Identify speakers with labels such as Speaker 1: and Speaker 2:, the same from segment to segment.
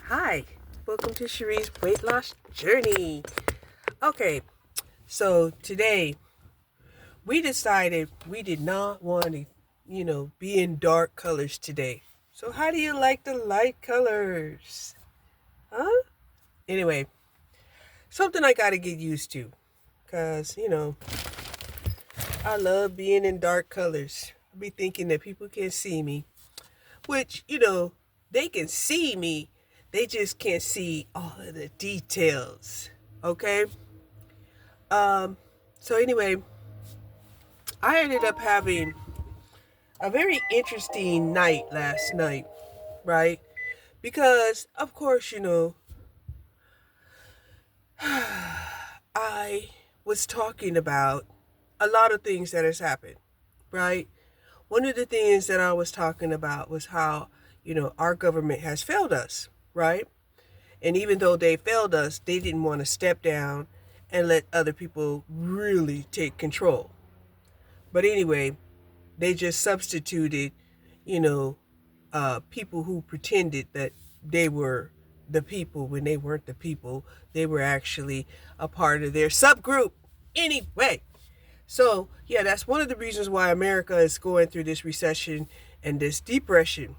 Speaker 1: Hi, welcome to Cherie's weight loss journey. Okay, so today we decided we did not want to, be in dark colors today. So, how do you like the light colors? Huh? Anyway, something I got to get used to because, I love being in dark colors. I be thinking that people can't see me, which, they can see me, they just can't see all of the details. Okay? Um, so anyway, I ended up having a very interesting night last night, right? Because of course, I was talking about a lot of things that has happened, right? One of the things that I was talking about was how, our government has failed us, right? And even though they failed us, they didn't want to step down and let other people really take control. But anyway, they just substituted, you know, people who pretended that they were the people when they weren't the people. They were actually a part of their subgroup. Anyway, so yeah, that's one of the reasons why America is going through this recession and this depression.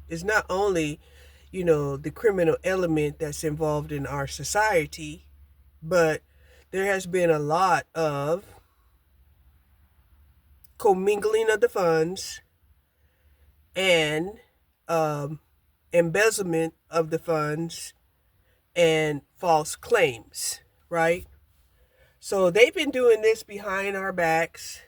Speaker 1: Is not only, the criminal element that's involved in our society, but there has been a lot of commingling of the funds and um, embezzlement of the funds and false claims, right? So they've been doing this behind our backs.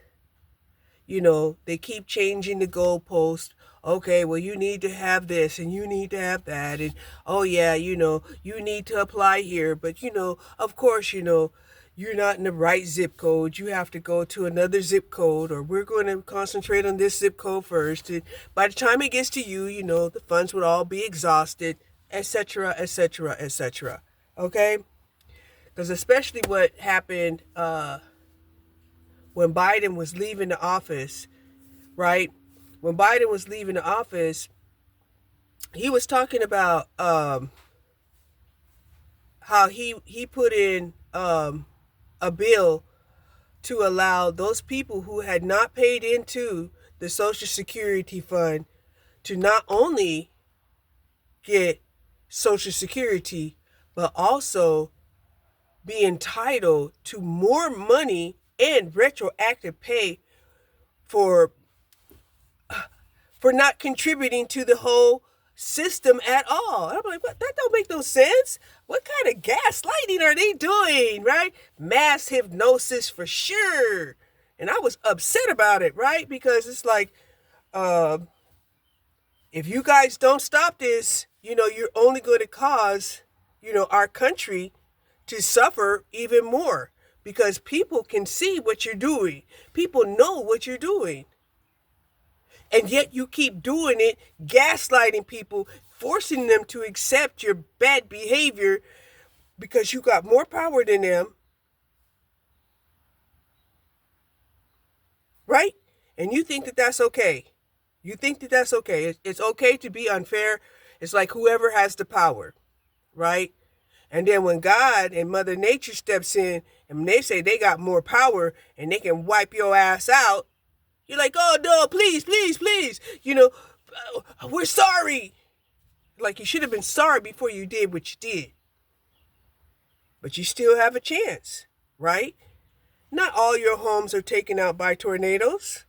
Speaker 1: They keep changing the goalpost. Okay, well, you need to have this and you need to have that. And oh, yeah, you need to apply here. But, of course, you're not in the right zip code. You have to go to another zip code, or we're going to concentrate on this zip code first. And by the time it gets to you, the funds would all be exhausted, etc., etc., etc. Okay? Because especially what happened when Biden was leaving the office, right? When Biden was leaving the office, he was talking about how he put in a bill to allow those people who had not paid into the Social Security Fund to not only get Social Security, but also be entitled to more money and retroactive pay for not contributing to the whole system at all. And I'm like, what? That don't make no sense. What kind of gaslighting are they doing, right? Mass hypnosis for sure. And I was upset about it, right? Because it's like, uh, if you guys don't stop this, you're only going to cause, our country to suffer even more because people can see what you're doing. People know what you're doing. And yet you keep doing it, gaslighting people, forcing them to accept your bad behavior because you got more power than them, right? And you think that that's okay. You think that that's okay. It's okay to be unfair. It's like whoever has the power, right? And then when God and Mother Nature steps in and they say they got more power and they can wipe your ass out, you're like, oh no, please, please, please, we're sorry. Like you should have been sorry before you did what you did. But you still have a chance, right? Not all your homes are taken out by tornadoes.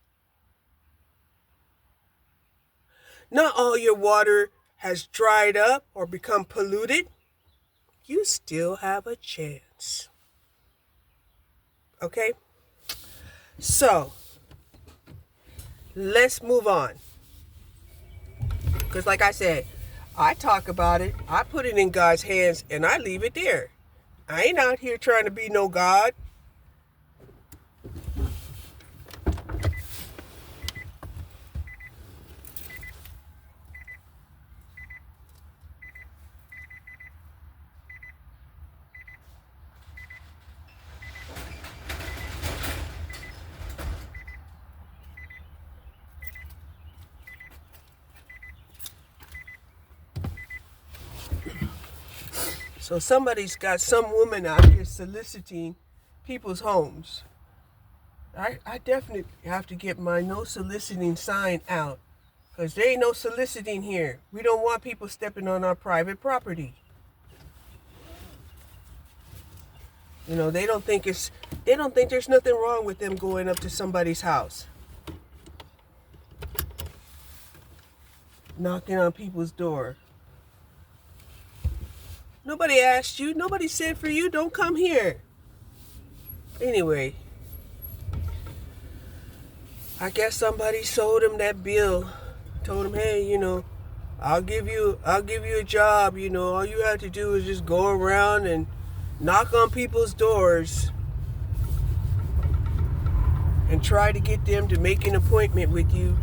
Speaker 1: Not all your water has dried up or become polluted. You still have a chance. Okay? So, let's move on. Because, like I said, I talk about it, I put it in God's hands, and I leave it there. I ain't out here trying to be no God. So somebody's got some woman out here soliciting people's homes. I definitely have to get my no soliciting sign out, because there ain't no soliciting here. We don't want people stepping on our private property. You know, they don't think there's nothing wrong with them going up to somebody's house, knocking on people's door. Nobody asked you. Nobody said for you, don't come here. Anyway, I guess somebody sold him that bill. Told him, hey, you know, I'll give you a job. You know, all you have to do is just go around and knock on people's doors and try to get them to make an appointment with you.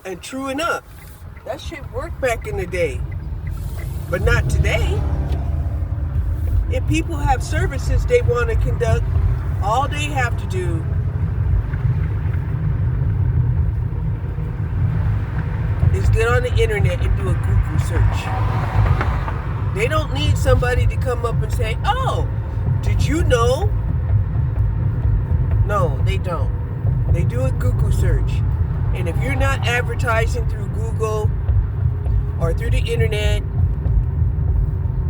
Speaker 1: And true enough, that shit worked back in the day, but not today. If people have services they want to conduct, all they have to do is get on the internet and do a Google search. They don't need somebody to come up and say, oh, did you know? No, they don't. They do a Google search. And if you're not advertising through Google or through the internet,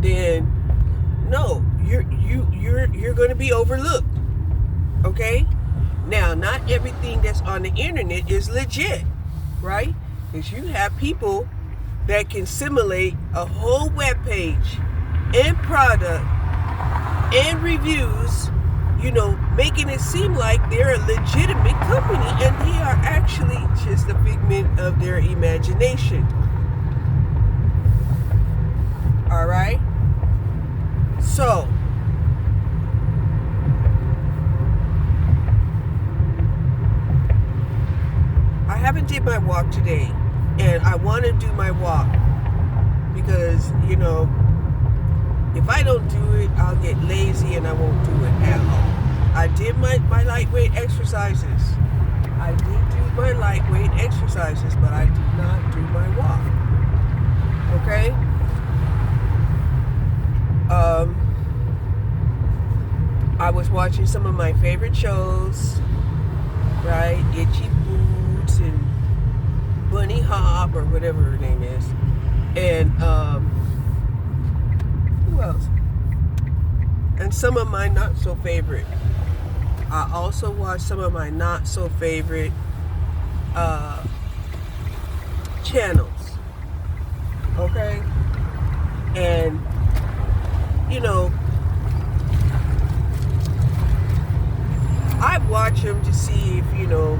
Speaker 1: then no, you're going to be overlooked. Okay? Now, not everything that's on the internet is legit, right? Because you have people that can simulate a whole web page and product and reviews, you know, making it seem like they're a legitimate company, and they are actually just a figment of their imagination. All right? So, I haven't did my walk today, and I want to do my walk because, you know, if I don't do it, I'll get lazy and I won't do it at all. I did my lightweight exercises. I did do my lightweight exercises, but I did not do my walk. Okay? I was watching some of my favorite shows, right? Itchy Boots and Bunny Hop, or whatever her name is. And, who else? And some of my not so favorite. I also watched some of my not so favorite channels. Okay? And, you know, I watch them to see if, you know,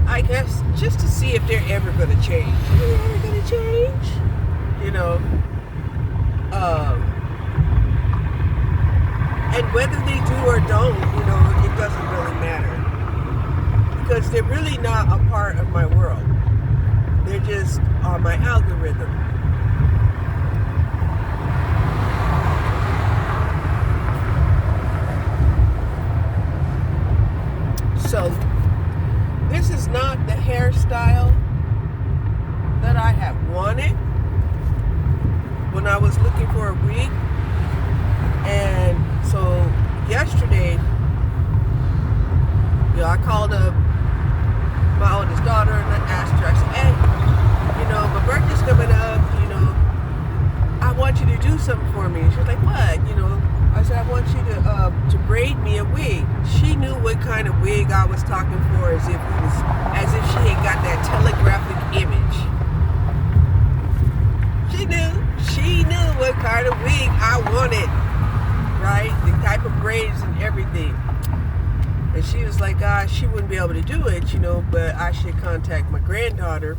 Speaker 1: I guess just to see if they're ever going to change. Are they ever going to change? You know? And whether they do or don't, you know, it doesn't really matter. Because they're really not a part of my world. They're just on my algorithm. So, this is not the hairstyle that I have wanted when I was looking for a wig. And so yesterday, you know, I called up my oldest daughter and I asked her, I said, hey, you know, my birthday's coming up, you know, I want you to do something for me. And she was like, what? You know, I said, I want you to braid me a wig. She knew what kind of wig I was talking for, as if she had got that telegraphic image. She knew what kind of wig I wanted, right? The type of braids and everything. And she was like, she wouldn't be able to do it, you know, but I should contact my granddaughter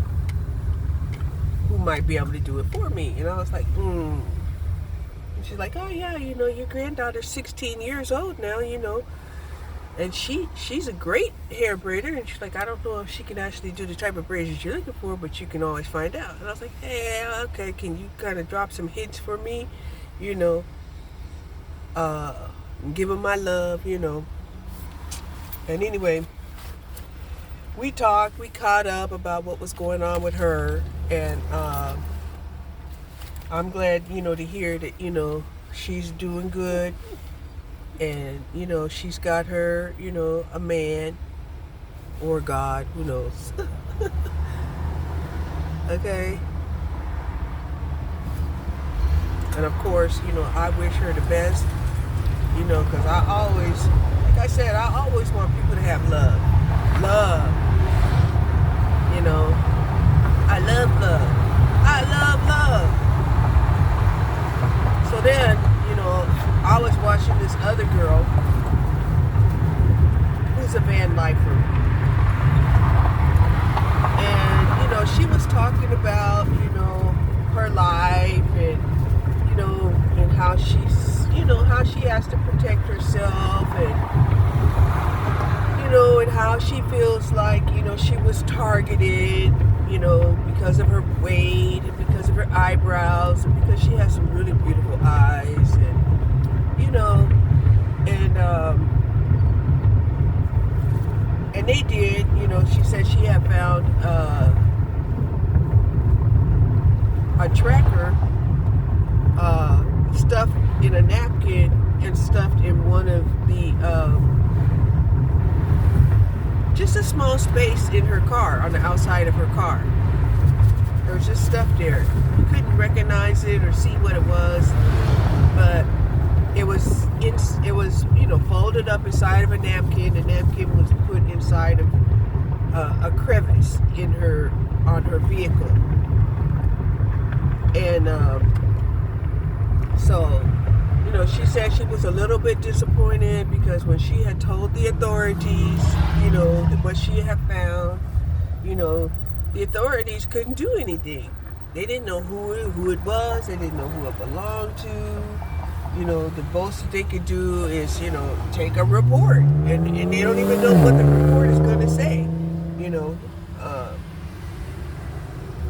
Speaker 1: who might be able to do it for me. And I was like, And she's like, oh yeah, you know, your granddaughter's 16 years old now, you know. And she's a great hair braider. And she's like, I don't know if she can actually do the type of braids that you're looking for, but you can always find out. And I was like, hey, okay, can you kind of drop some hints for me? You know, give them my love, you know. And anyway, we talked, we caught up about what was going on with her, and I'm glad, to hear that, she's doing good, and, she's got her, a man, or God, who knows. Okay? And of course, I wish her the best, because I always, like I said, I always want people to have love. Love. I love love. I love love. So then, I was watching this other girl who's a van lifer. And, she was talking about, her life and, and how she's, how she has to protect herself and, and how she feels like, she was targeted, because of her weight and because of her eyebrows and because she has some really beautiful eyes and, and they did, she said she had found a tracker stuffed in a napkin and stuffed in one of the just a small space in her car, on the outside of her car. There was just stuff there. You couldn't recognize it or see what it was, but it was folded up inside of a napkin. The napkin was put inside of a crevice on her vehicle. And so, she said she was a little bit disappointed because when she had told the authorities, what she had found, the authorities couldn't do anything. They didn't know who it was. They didn't know who it belonged to. The most that they could do is, take a report. And they don't even know what the report is going to say.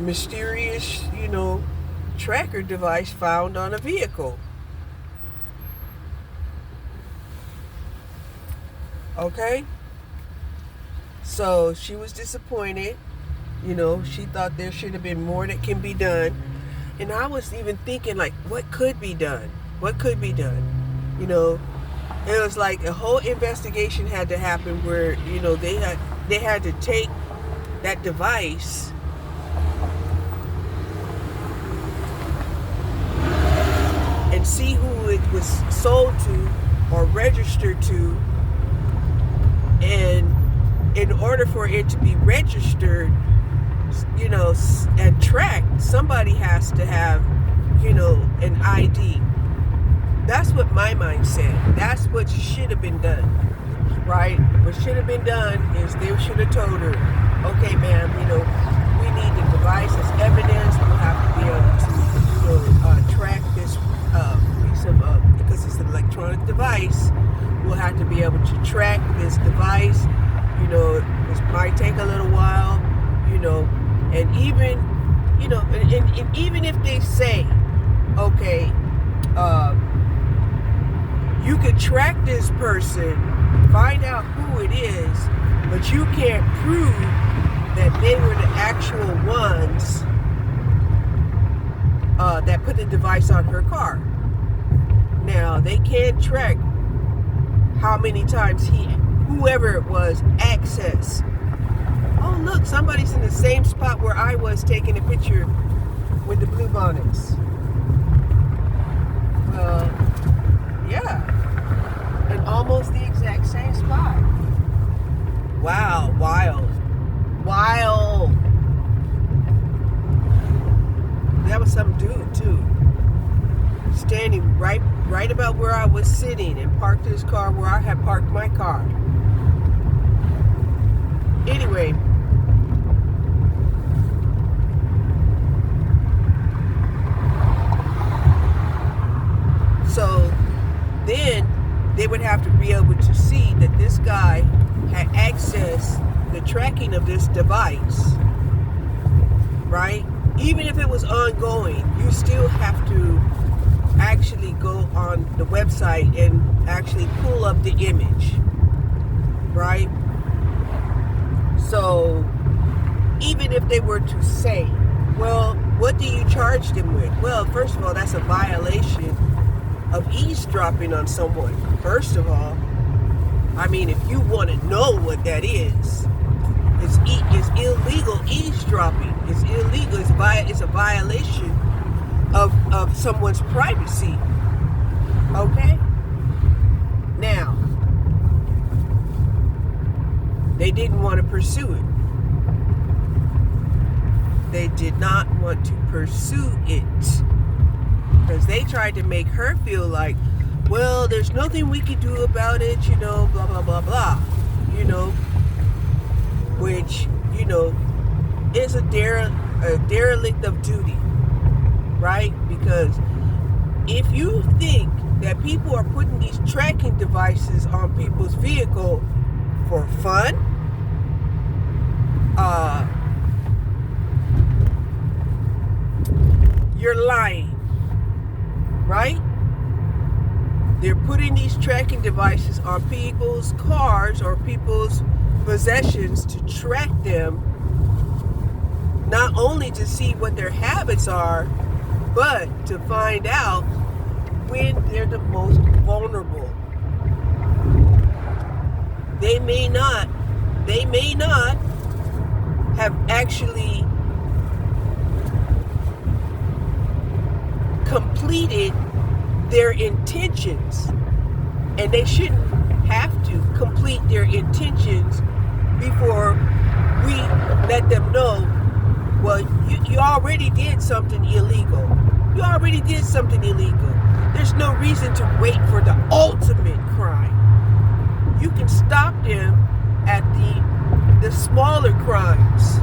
Speaker 1: Mysterious, tracker device found on a vehicle. Okay? So she was disappointed. She thought there should have been more that can be done. And I was even thinking, like, what could be done? What could be done? It was like a whole investigation had to happen where, they had to take that device and see who it was sold to or registered to. And in order for it to be registered, and tracked, somebody has to have, an ID. That's what my mind said. That's what should have been done, right? What should have been done is they should have told her, okay, ma'am, we need the device as evidence. We'll have to be able to, track this piece of, because it's an electronic device, we'll have to be able to track this device. It might take a little while, and even, and even if they say, okay, you could track this person, find out who it is, but you can't prove that they were the actual ones that put the device on her car. Now, they can't track how many times whoever it was, accessed. Oh, look, somebody's in the same spot where I was taking a picture with the blue bonnets. Yeah. In almost the exact same spot. Wow, wild. Wild. That was some dude, too. Standing right about where I was sitting and parked his car where I had parked my car. Anyway, so then they would have to be able to see that this guy had accessed the tracking of this device, right? Even if it was ongoing, you still have to actually go on the website and actually pull up the image. right? So even if they were to say, well, what do you charge them with? Well, first of all, that's a violation of eavesdropping on someone. First of all, I mean, if you want to know what that is, it's illegal eavesdropping. It's illegal. It's a violation of someone's privacy. Okay? Now, they didn't want to pursue it. They did not want to pursue it because they tried to make her feel like, well, there's nothing we can do about it, blah, blah, blah, blah, which, is a derelict of duty, right? Because if you think that people are putting these tracking devices on people's vehicle for fun, you're lying, right? They're putting these tracking devices on people's cars or people's possessions to track them, not only to see what their habits are, but to find out when they're the most vulnerable. They may not have actually completed their intentions, and they shouldn't have to complete their intentions before we let them know, well, you already did something illegal. You already did something illegal. There's no reason to wait for the ultimate crime. You can stop them at the smaller crimes.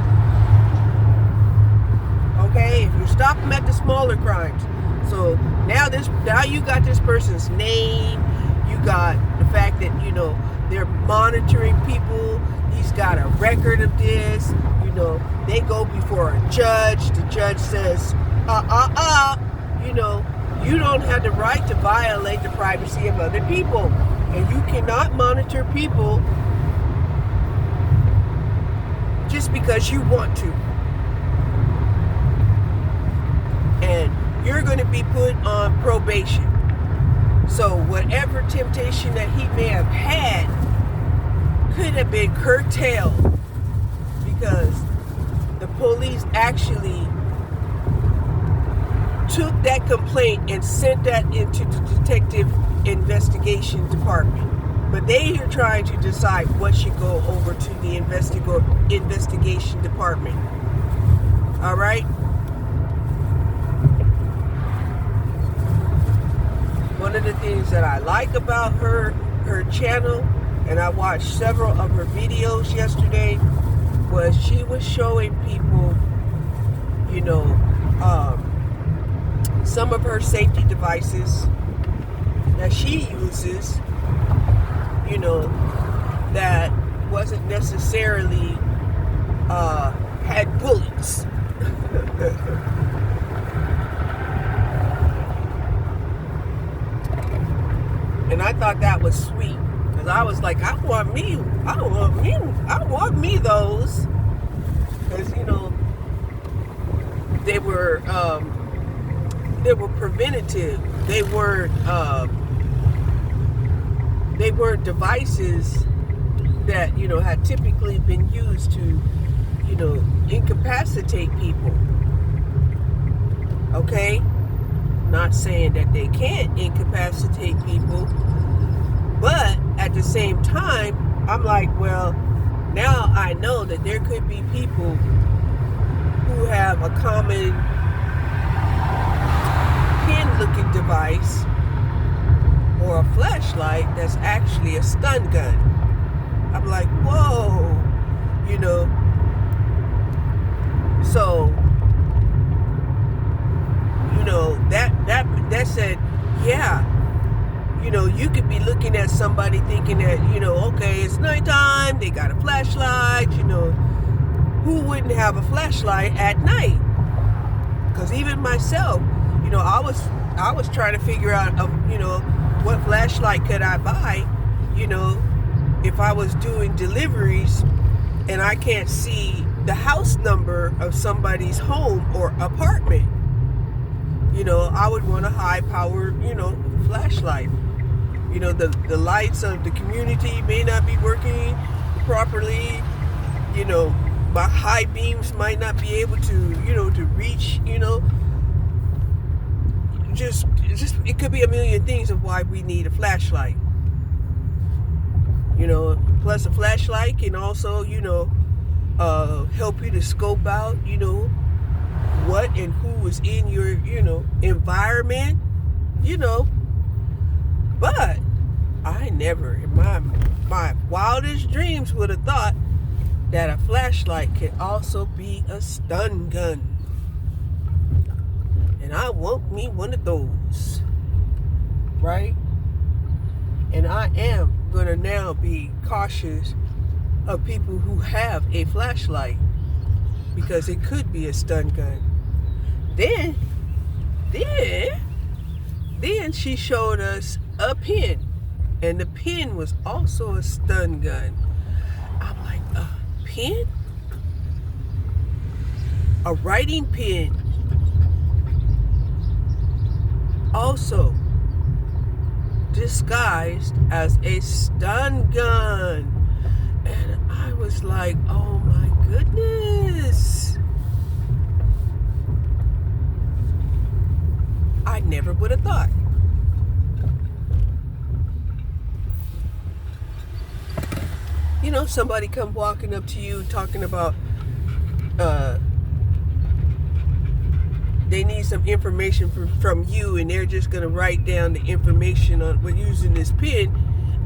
Speaker 1: Okay? If you stop them at the smaller crimes. So now you got this person's name. You got the fact that, they're monitoring people. He's got a record of this. They go before a judge. The judge says, you don't have the right to violate the privacy of other people. And you cannot monitor people just because you want to. And you're going to be put on probation. So whatever temptation that he may have had could have been curtailed because the police actually took that complaint and sent that into the detective investigation department. But they are trying to decide what should go over to the investigation department. All right? One of the things that I like about her channel, and I watched several of her videos yesterday, was she was showing people, some of her safety devices that she uses, that wasn't necessarily had bullets. And I thought that was sweet, because I was like, I want me those, because they were preventative. They weren't devices that had typically been used to incapacitate people. Okay, not saying that they can't incapacitate people, but at the same time, I'm like, well, now I know that there could be people who have a common pin-looking device or a flashlight that's actually a stun gun. I'm like, whoa, so that said, yeah, you could be looking at somebody thinking that, okay, it's nighttime, they got a flashlight, who wouldn't have a flashlight at night? Because even myself, I was trying to figure out, what flashlight could I buy, if if I was doing deliveries and I can't see the house number of somebody's home or apartment, I would want a high powered, flashlight. The lights of the community may not be working properly. My high beams might not be able to reach, just it could be a million things of why we need a flashlight. Plus a flashlight can also, help you to scope out, what and who is in your, environment, but I never in my wildest dreams would have thought that a flashlight can also be a stun gun. And I want me one of those, right? And I am going to now be cautious of people who have a flashlight because it could be a stun gun. Then she showed us a pen, and the pen was also a stun gun. I'm like, a pen? A writing pen. Also disguised as a stun gun. And I was like, oh my goodness. I never would have thought. Somebody come walking up to you talking about they need some information from you, and they're just going to write down the information with using this pen,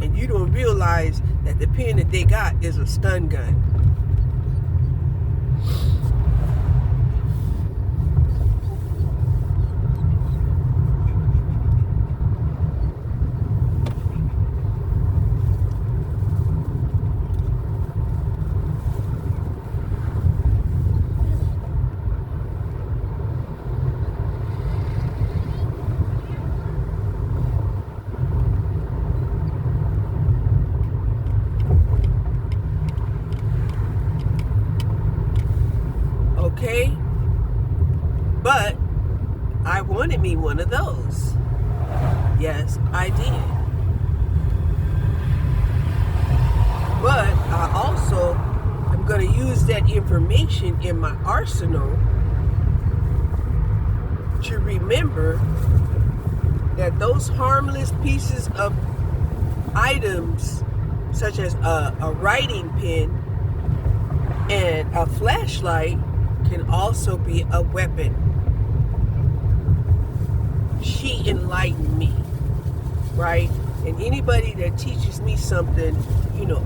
Speaker 1: and you don't realize that the pen that they got is a stun gun. Okay, but I wanted me one of those. Yes, I did. But I also am going to use that information in my arsenal to remember that those harmless pieces of items, such as a writing pen and a flashlight, can also be a weapon. She enlightened me, right? And anybody that teaches me something,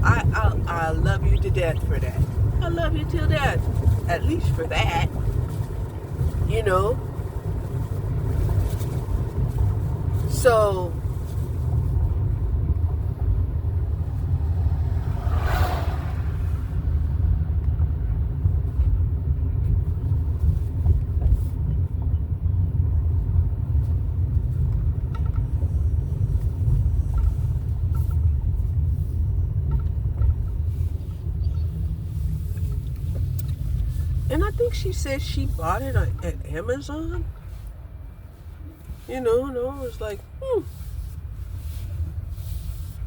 Speaker 1: I love you to death for that. I love you till death, at least for that, So and I think she said she bought it at Amazon. And I was like,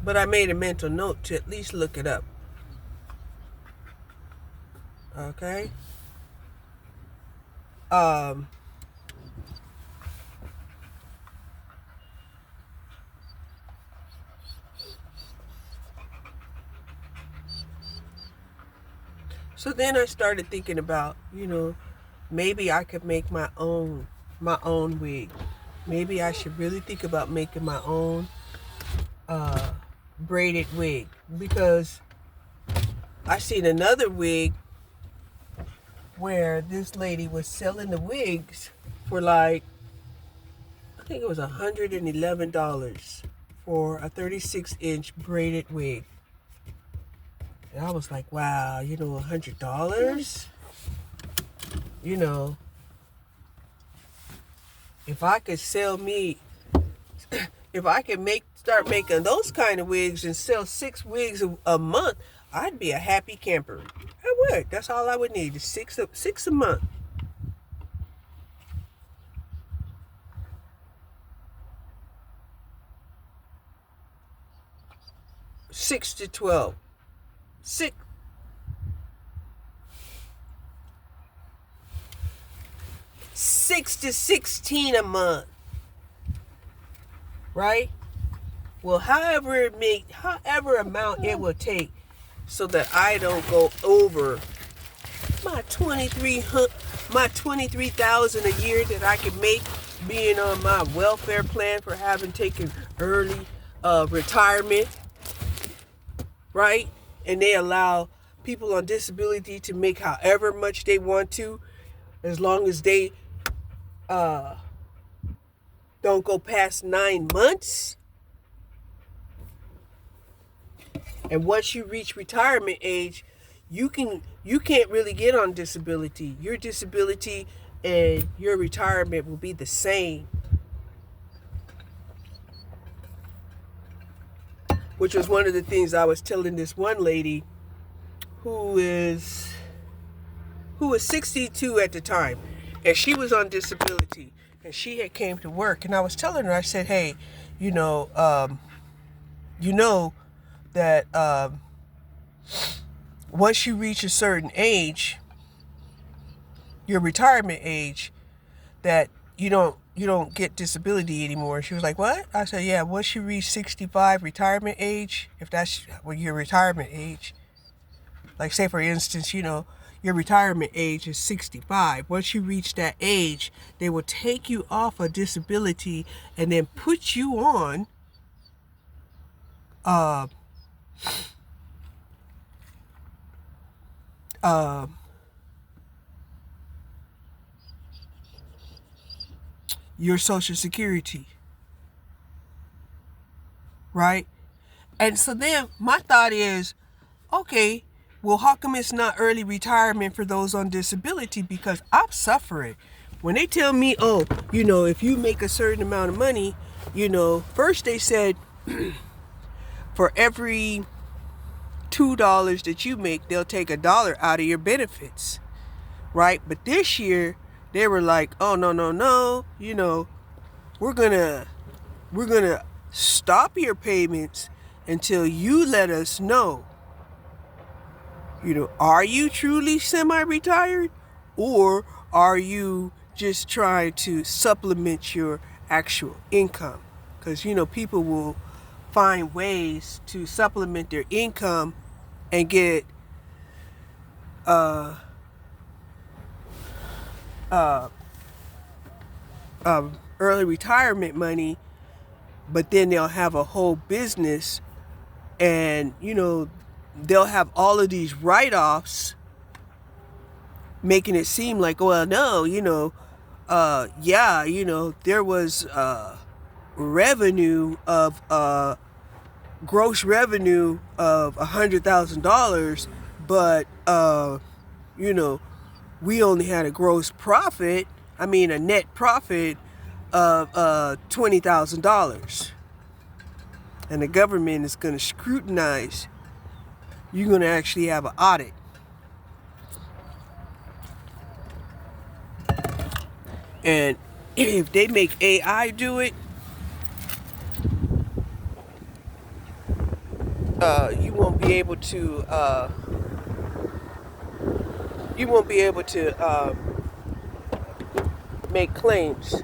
Speaker 1: But I made a mental note to at least look it up. Okay? So then I started thinking about, maybe I could make my own wig. Maybe I should really think about making my own braided wig, because I seen another wig where this lady was selling the wigs for I think it was $111 for a 36-inch braided wig. And I was like, wow, $100? If I could sell me, if I could start making those kind of wigs and sell 6 wigs a month, I'd be a happy camper. I would. That's all I would need is six a month. 6 to 12. 6 to 16 a month. Right? Well, however amount it will take so that I don't go over my $23,000 a year that I can make being on my welfare plan for having taken early retirement, right? And they allow people on disability to make however much they want to, as long as they don't go past 9 months. And once you reach retirement age, you can't really get on disability. Your disability and your retirement will be the same. Which was one of the things I was telling this one lady who is 62 at the time, and she was on disability, and she had came to work, and I was telling her, I said, hey, that once you reach a certain age, your retirement age, that you don't get disability anymore. She was like, what? I said, yeah, once you reach 65 retirement age, if that's your retirement age, like say for instance, your retirement age is 65. Once you reach that age, they will take you off of disability and then put you on your Social Security, right? And so then my thought is, okay, well, how come it's not early retirement for those on disability? Because I'm suffering. When they tell me, if you make a certain amount of money, first they said for every $2 that you make, they'll take $1 out of your benefits, right? But this year they were like, oh, no, we're gonna stop your payments until you let us know, are you truly semi-retired, or are you just trying to supplement your actual income? Because people will find ways to supplement their income and get early retirement money, but then they'll have a whole business, and they'll have all of these write-offs, making it seem like, well, no, there was revenue of gross revenue of $100,000, but we only had a net profit of $20,000, and the government is going to scrutinize. You're going to actually have an audit. And if they make AI do it, you won't be able to make claims.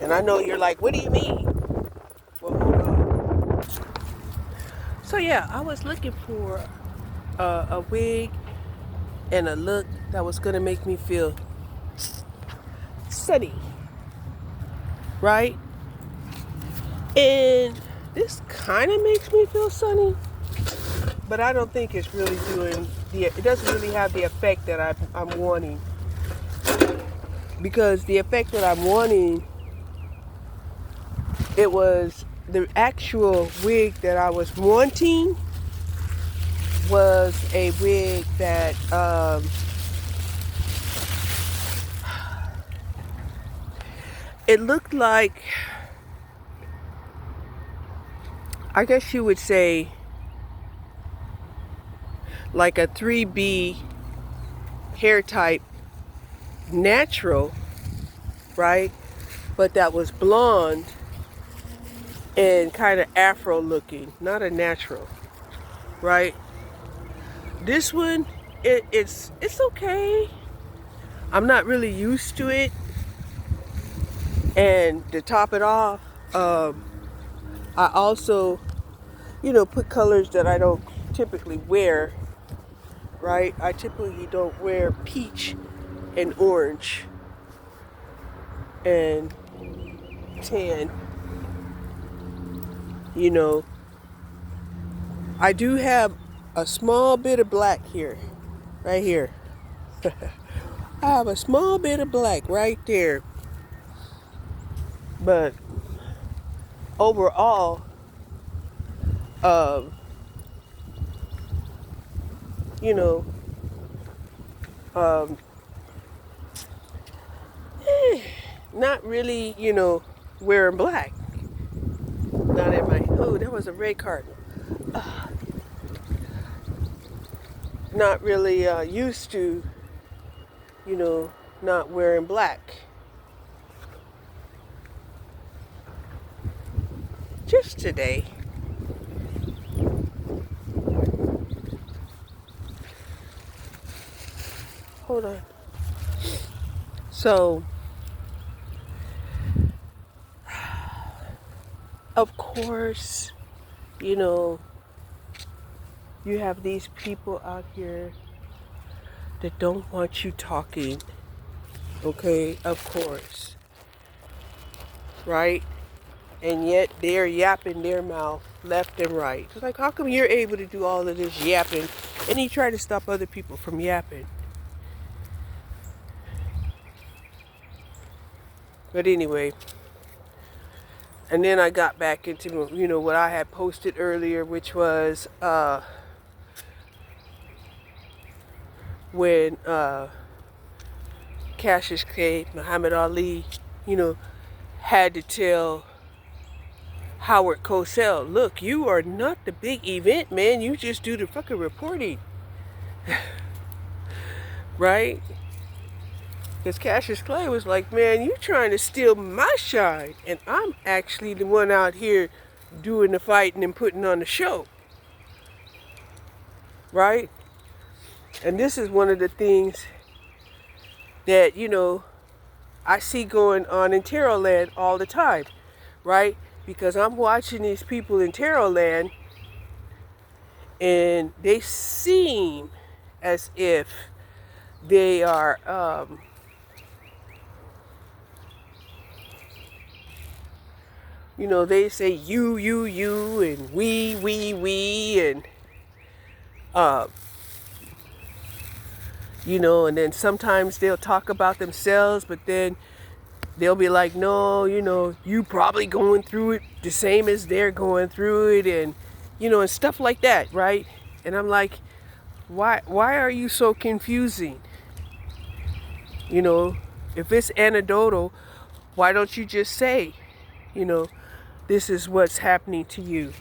Speaker 1: And I know you're like, what do you mean? Well, hold on. So yeah, I was looking for a wig and a look that was gonna make me feel sunny, right? And this kind of makes me feel sunny, but I don't think it's really it doesn't really have the effect that I'm wanting. Because the effect that I'm wanting, it was the actual wig that I was wanting was a wig that it looked like, I guess you would say, like a 3B hair type, natural, right? But that was blonde and kind of afro looking, not a natural, right? This one, it's okay. I'm not really used to it. And to top it off, I also, put colors that I don't typically wear, right? I typically don't wear peach and orange and tan. I do have a small bit of black here, right here. I have a small bit of black right there. But overall, um, you know, um, not really, wearing black. Not in my, oh, that was a red card. Not really used to, not wearing black. Just today. Hold on. So, of course, you have these people out here that don't want you talking. Okay, of course. Right? And yet they're yapping their mouth left and right. It's like, how come you're able to do all of this yapping and you try to stop other people from yapping? But anyway, and then I got back into, what I had posted earlier, which was when Cassius Clay, Muhammad Ali, had to tell Howard Cosell, look, you are not the big event, man. You just do the fucking reporting. Right? Because Cassius Clay was like, man, you trying to steal my shine. And I'm actually the one out here doing the fighting and putting on the show. Right? And this is one of the things that, I see going on in Tarot Land all the time. Right? Because I'm watching these people in Tarot Land and they seem as if they are they say you and we and and then sometimes they'll talk about themselves, but then they'll be like, no, you probably going through it the same as they're going through it, and and stuff like that, right? And I'm like, why are you so confusing? If it's anecdotal, why don't you just say, this is what's happening to you?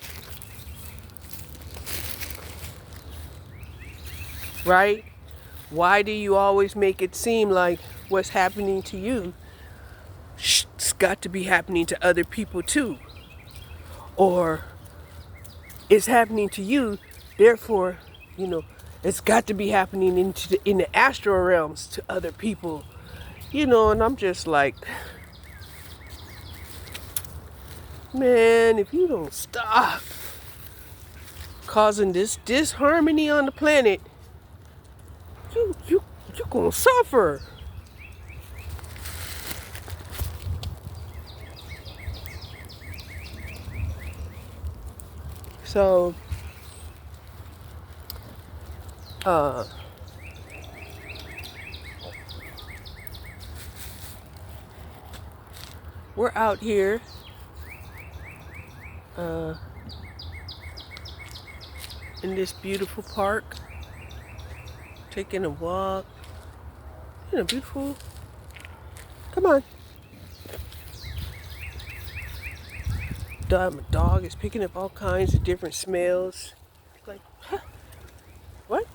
Speaker 1: Right? Why do you always make it seem like what's happening to you it's got to be happening to other people too? Or it's happening to you, therefore, it's got to be happening in the astral realms to other people. And I'm just like, man, if you don't stop causing this disharmony on the planet, you gonna suffer. So, we're out here in this beautiful park, taking a walk. Beautiful. Come on. dog is picking up all kinds of different smells. Like, huh, what?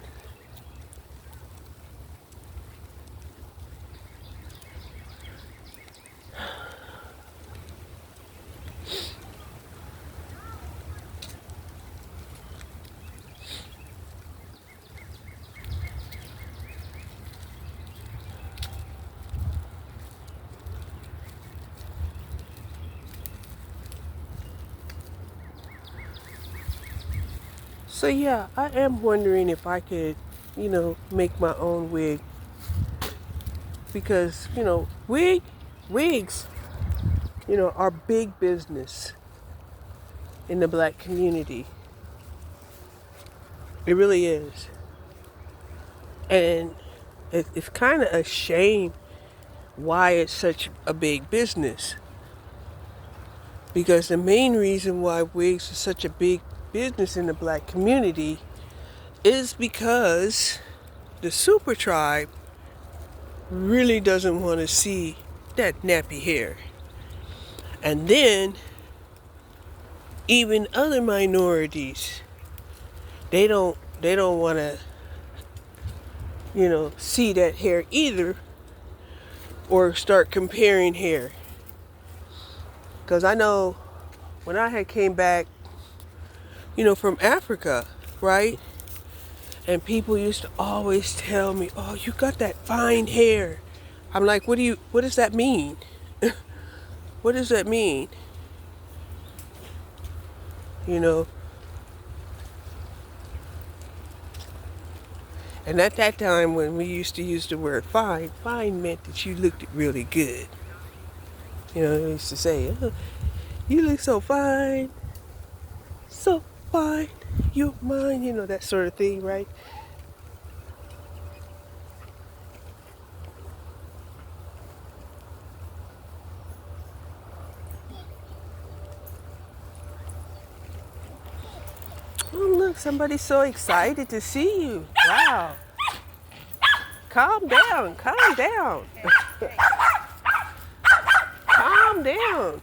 Speaker 1: So yeah, I am wondering if I could, make my own wig, because wigs, are big business in the black community. It really is, and it's kind of a shame why it's such a big business. Because the main reason why wigs are such a big business in the black community is because the super tribe really doesn't want to see that nappy hair. And then even other minorities, they don't want to see that hair either, or start comparing hair. Because I know when I had came back, from Africa, right? And people used to always tell me, "Oh, you got that fine hair." I'm like, what does that mean? What does that mean? And at that time when we used to use the word fine meant that you looked really good. They used to say, "Oh, you look so fine, so fine, you're mine," that sort of thing, right? Oh, look, somebody's so excited to see you. Wow. Calm down, calm down. Calm down.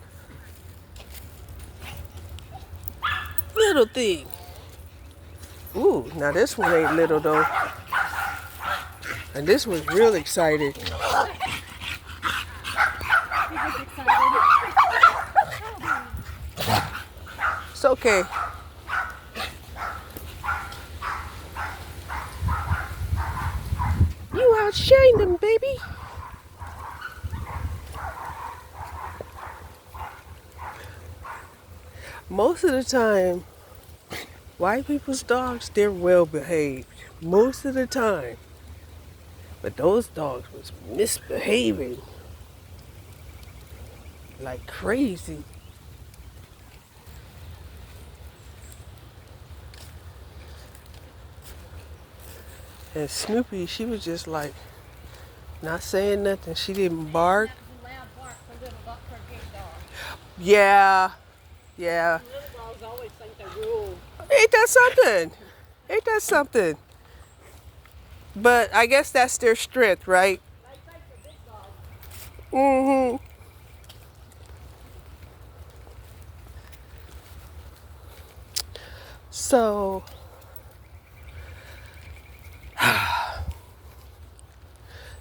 Speaker 1: Little thing. Ooh, now this one ain't little though. And this one's real excited. It's okay. You outshine them, baby. Most of the time, white people's dogs, they're well behaved. Most of the time. But those dogs was misbehaving like crazy. And Snoopy, she was just like not saying nothing. She didn't bark. Yeah.
Speaker 2: Little dogs always think they're rules.
Speaker 1: Ain't that something? Ain't that something? But I guess that's their strength, right?
Speaker 2: They think they're big dogs.
Speaker 1: Mm-hmm. So,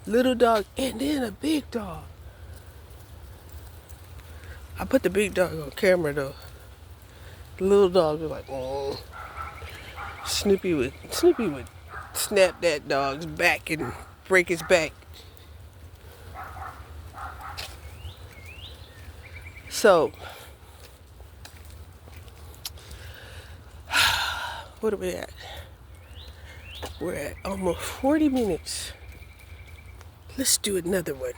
Speaker 1: little dog and then a big dog. I put the big dog on camera though. The little dog was like, oh. Snoopy would snap that dog's back and break his back. So, what are we at? We're at almost 40 minutes. Let's do another one.